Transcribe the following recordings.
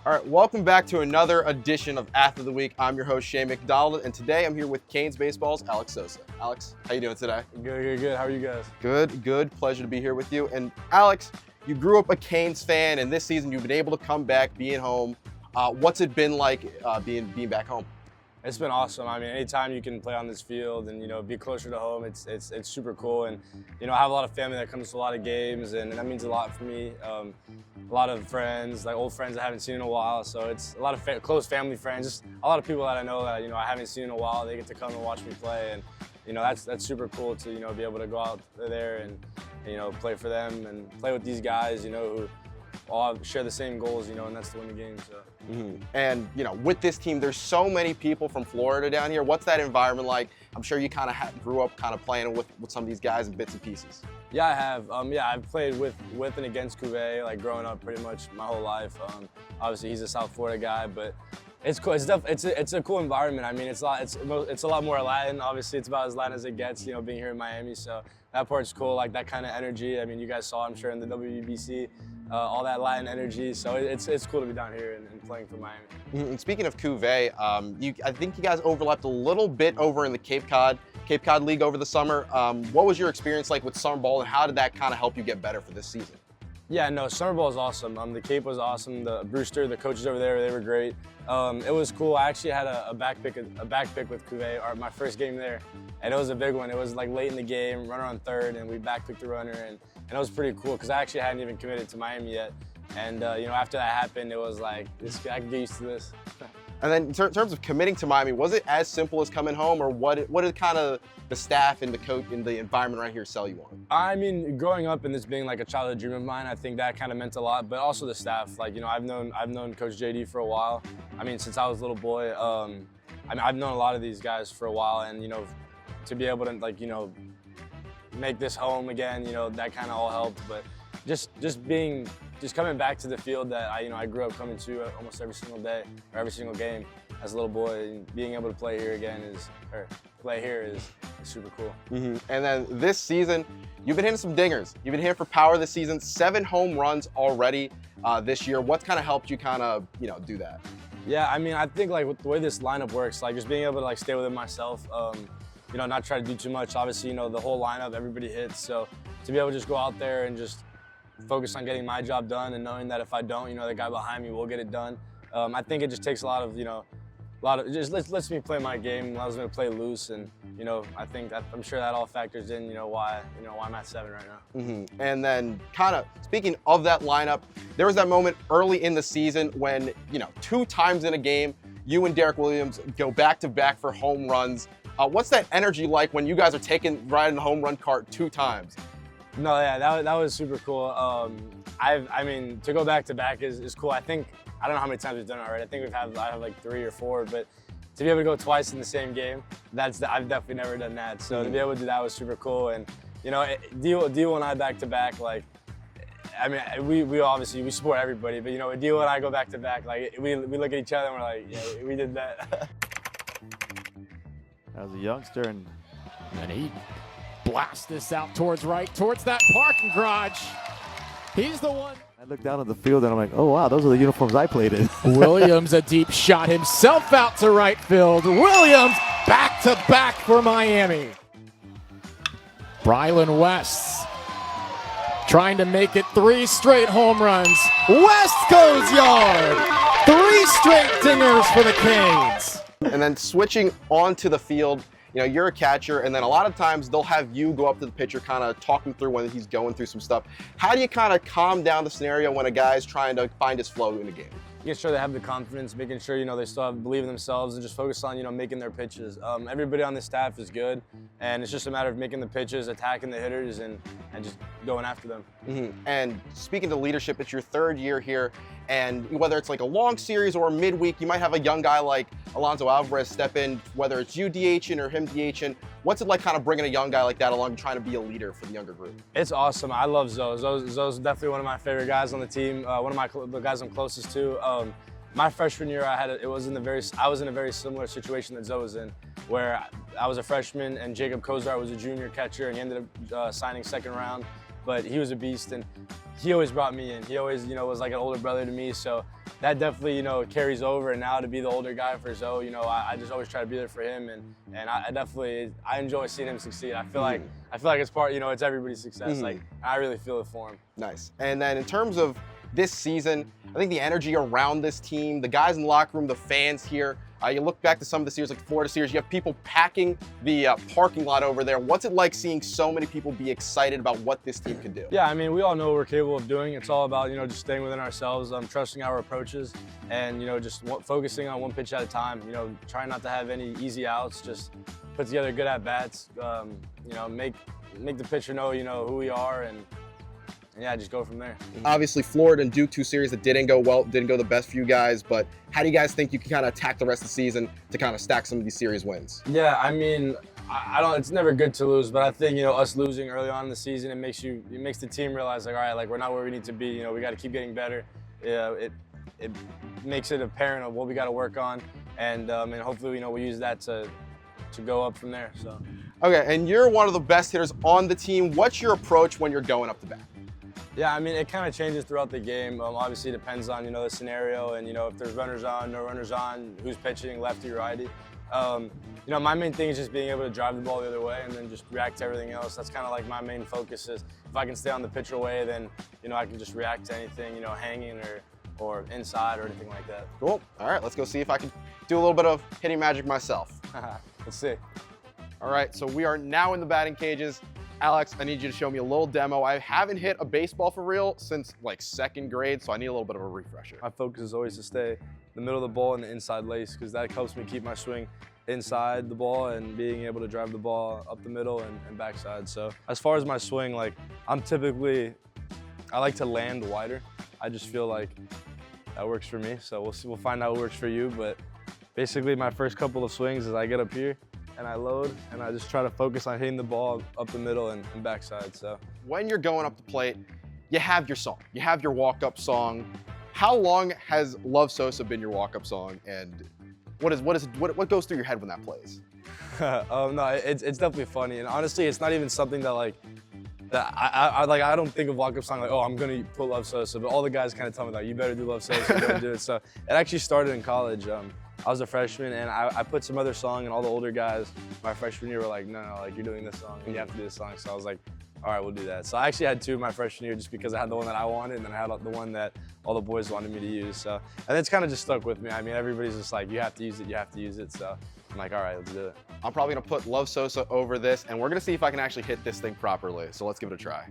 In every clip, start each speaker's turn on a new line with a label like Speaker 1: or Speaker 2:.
Speaker 1: All right, welcome back to another edition of Athlete of the Week. I'm your host, Shea McDonald, and today I'm here with Canes Baseball's Alex Sosa. Alex, how you doing today?
Speaker 2: Good. How are you guys?
Speaker 1: Good. Pleasure to be here with you. And Alex, you grew up a Canes fan, and this season you've been able to come back, being home. What's it been like being back home?
Speaker 2: It's been awesome. I mean, anytime you can play on this field and be closer to home, it's super cool. And I have a lot of family that comes to a lot of games, and that means a lot for me. A lot of friends, like old friends I haven't seen in a while. So it's a lot of close family friends, just a lot of people that I know that I haven't seen in a while. They get to come and watch me play, and that's super cool to be able to go out there and play for them and play with these guys who all share the same goals, and that's to win the game. So.
Speaker 1: And with this team, there's so many people from Florida down here. What's that environment like? I'm sure you kind of grew up kind of playing with some of these guys in bits and pieces.
Speaker 2: Yeah, I have. I've played with and against Cuvée, like growing up pretty much my whole life. Obviously, he's a South Florida guy, but it's cool. It's a cool environment. I mean, it's a lot more Latin. Obviously, it's about as Latin as it gets. Being here in Miami, so that part's cool. Like that kind of energy. I mean, you guys saw, I'm sure, in the WBC. All that Latin energy, so it's cool to be down here and playing for Miami.
Speaker 1: And speaking of Cuvée, I think you guys overlapped a little bit over in the Cape Cod League over the summer. What was your experience like with summer ball, and how did that kind of help you get better for this season?
Speaker 2: Yeah, no, summer ball is awesome. The Cape was awesome. The Brewster, the coaches over there, they were great. It was cool. I actually had a back pick with Cuvée, my first game there, and it was a big one. It was like late in the game, runner on third, and we back picked the runner, and it was pretty cool because I actually hadn't even committed to Miami yet. And after that happened, it was like, I can get used to this.
Speaker 1: And then in terms of committing to Miami, was it as simple as coming home, or what did kind of the staff and the coach and the environment right here sell you on?
Speaker 2: I mean, growing up and this being like a childhood dream of mine, I think that kind of meant a lot. But also the staff, like I've known Coach JD for a while. I mean, since I was a little boy. I've known a lot of these guys for a while, and to be able to make this home again, that kind of all helped. But just coming back to the field that I grew up coming to almost every single day or every single game as a little boy, and being able to play here again is super cool.
Speaker 1: And then this season, you've been hitting some dingers. You've been hitting for power this season, 7 home runs already this year. What's kind of helped you kind of do that?
Speaker 2: Yeah, I mean, I think like with the way this lineup works, like just being able to stay within myself. Not try to do too much. Obviously, the whole lineup, everybody hits. So to be able to just go out there and just focus on getting my job done, and knowing that if I don't, the guy behind me will get it done. I think it just takes a lot of just lets me play my game, allows me to play loose, and I'm sure that all factors in, why I'm at 7 right now.
Speaker 1: And then kind of speaking of that lineup, there was that moment early in the season when 2 times in a game, you and Derek Williams go back to back for home runs. What's that energy like when you guys are riding the home run cart 2 times?
Speaker 2: No, yeah, that was super cool. I mean, to go back to back is cool. I don't know how many times we've done it already. I think I have like 3 or 4, but to be able to go twice in the same game, I've definitely never done that. So to be able to do that was super cool. And Dio and I back to back, like, I mean, we obviously support everybody, but when Dio and I go back to back, like we look at each other and we're like, yeah, we did that.
Speaker 3: As a youngster, and
Speaker 4: he blasts this out towards right, towards that parking garage. He's the one.
Speaker 3: I look down at the field and I'm like, oh wow, those are the uniforms I played in.
Speaker 4: Williams, a deep shot himself out to right field. Williams back to back for Miami. Brylan West trying to make it 3 straight home runs. West goes yard. 3 straight dingers for the Canes.
Speaker 1: And then switching onto the field, you're a catcher, and then a lot of times they'll have you go up to the pitcher, kind of talk him through when he's going through some stuff. How do you kind of calm down the scenario when a guy's trying to find his flow in the game?
Speaker 2: Making sure they have the confidence, making sure they still believe in themselves, and just focus on making their pitches. Everybody on the staff is good, and it's just a matter of making the pitches, attacking the hitters, and just going after them.
Speaker 1: And speaking to leadership, it's your 3rd year here, and whether it's like a long series or midweek, you might have a young guy like Alonso Alvarez step in, whether it's you DHing or him DHing. What's it like kind of bringing a young guy like that along and trying to be a leader for the younger group?
Speaker 2: It's awesome. I love Zoe. Zoe's definitely one of my favorite guys on the team, one of the guys I'm closest to. My freshman year, I was in a very similar situation that Zoe was in, where I was a freshman and Jacob Kozar was a junior catcher, and he ended up signing 2nd round. but he was a beast, and he always brought me in. He always, you know, was like an older brother to me, so that definitely, you know, carries over. And now to be the older guy for Zoe, you know, I just always try to be there for him, and I enjoy seeing him succeed. I feel like it's part, you know, it's everybody's success. Like, I really feel it for him.
Speaker 1: Nice. And then in terms of this season, I think the energy around this team, the guys in the locker room, the fans here, you look back to some of the series, like the Florida series, you have people packing the parking lot over there. What's it like seeing so many people be excited about what this team can do?
Speaker 2: Yeah, I mean, we all know what we're capable of doing. It's all about, you know, just staying within ourselves, trusting our approaches, and, you know, just focusing on one pitch at a time. You know, trying not to have any easy outs, just put together good at-bats, you know, make the pitcher know, you know, who we are, and yeah, just go from there.
Speaker 1: Obviously, Florida and Duke, 2 series that didn't go well, didn't go the best for you guys, but how do you guys think you can kind of attack the rest of the season to kind of stack some of these series wins?
Speaker 2: Yeah, I mean, I don't, it's never good to lose, but I think, you know, us losing early on in the season, it makes the team realize, like, all right, like, we're not where we need to be, you know, we got to keep getting better. It makes it apparent of what we got to work on, and hopefully, you know, we use that to go up from there, so.
Speaker 1: Okay, and you're one of the best hitters on the team. What's your approach when you're going up to bat?
Speaker 2: Yeah, I mean, it kind of changes throughout the game. Obviously, it depends on, you know, the scenario and, you know, if there's runners on, no runners on, who's pitching, lefty or righty. You know, my main thing is just being able to drive the ball the other way and then just react to everything else. That's kind of like my main focus is if I can stay on the pitcher way, then, you know, I can just react to anything, you know, hanging or inside or anything like that.
Speaker 1: Cool. All right, let's go see if I can do a little bit of hitting magic myself.
Speaker 2: Let's see.
Speaker 1: All right, so we are now in the batting cages. Alex, I need you to show me a little demo. I haven't hit a baseball for real since like 2nd grade, so I need a little bit of a refresher.
Speaker 2: My focus is always to stay in the middle of the ball and the inside lace because that helps me keep my swing inside the ball and being able to drive the ball up the middle and backside. So as far as my swing, like I like to land wider. I just feel like that works for me. So we'll find out what works for you. But basically my first couple of swings is I get up here and I load, and I just try to focus on hitting the ball up the middle and backside. So
Speaker 1: when you're going up the plate, you have your song, you have your walk-up song. How long has Love Sosa been your walk-up song, and what goes through your head when that plays?
Speaker 2: No, it's definitely funny, and honestly, it's not even something that I don't think of walk-up song like, oh, I'm gonna put Love Sosa, but all the guys kind of tell me that you better do Love Sosa, you better do it. So it actually started in college. I was a freshman, and I put some other song, and all the older guys my freshman year were like, no, like you're doing this song, and you have to do this song. So I was like, all right, we'll do that. So I actually had 2 my freshman year just because I had the one that I wanted, and then I had the one that all the boys wanted me to use. So, and it's kind of just stuck with me. I mean, everybody's just like, you have to use it, you have to use it. So I'm like, all right, let's do it.
Speaker 1: I'm probably gonna put Love Sosa over this, and we're gonna see if I can actually hit this thing properly. So let's give it a try.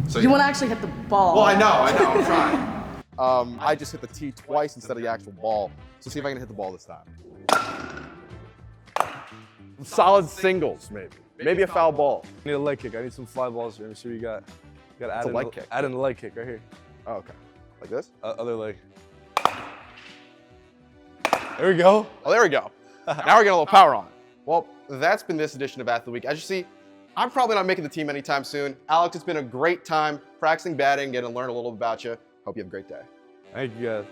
Speaker 5: So you want to actually hit the ball.
Speaker 1: Well, I know, I'm trying. I just hit the tee twice instead of the actual ball. So see if I can hit the ball this time. Solid singles, maybe. Maybe a foul ball.
Speaker 2: I need a leg kick. I need some fly balls here. Let me see what you got. You got to
Speaker 1: a leg kick.
Speaker 2: Add in the leg kick right here.
Speaker 1: Oh, okay. Like this?
Speaker 2: Other leg. There we go.
Speaker 1: Oh, there we go. Now we're getting a little power on. Well, that's been this edition of Athlete Week. As you see, I'm probably not making the team anytime soon. Alex, it's been a great time practicing batting, getting to learn a little about you. Hope you have a great day.
Speaker 2: Thank you, guys.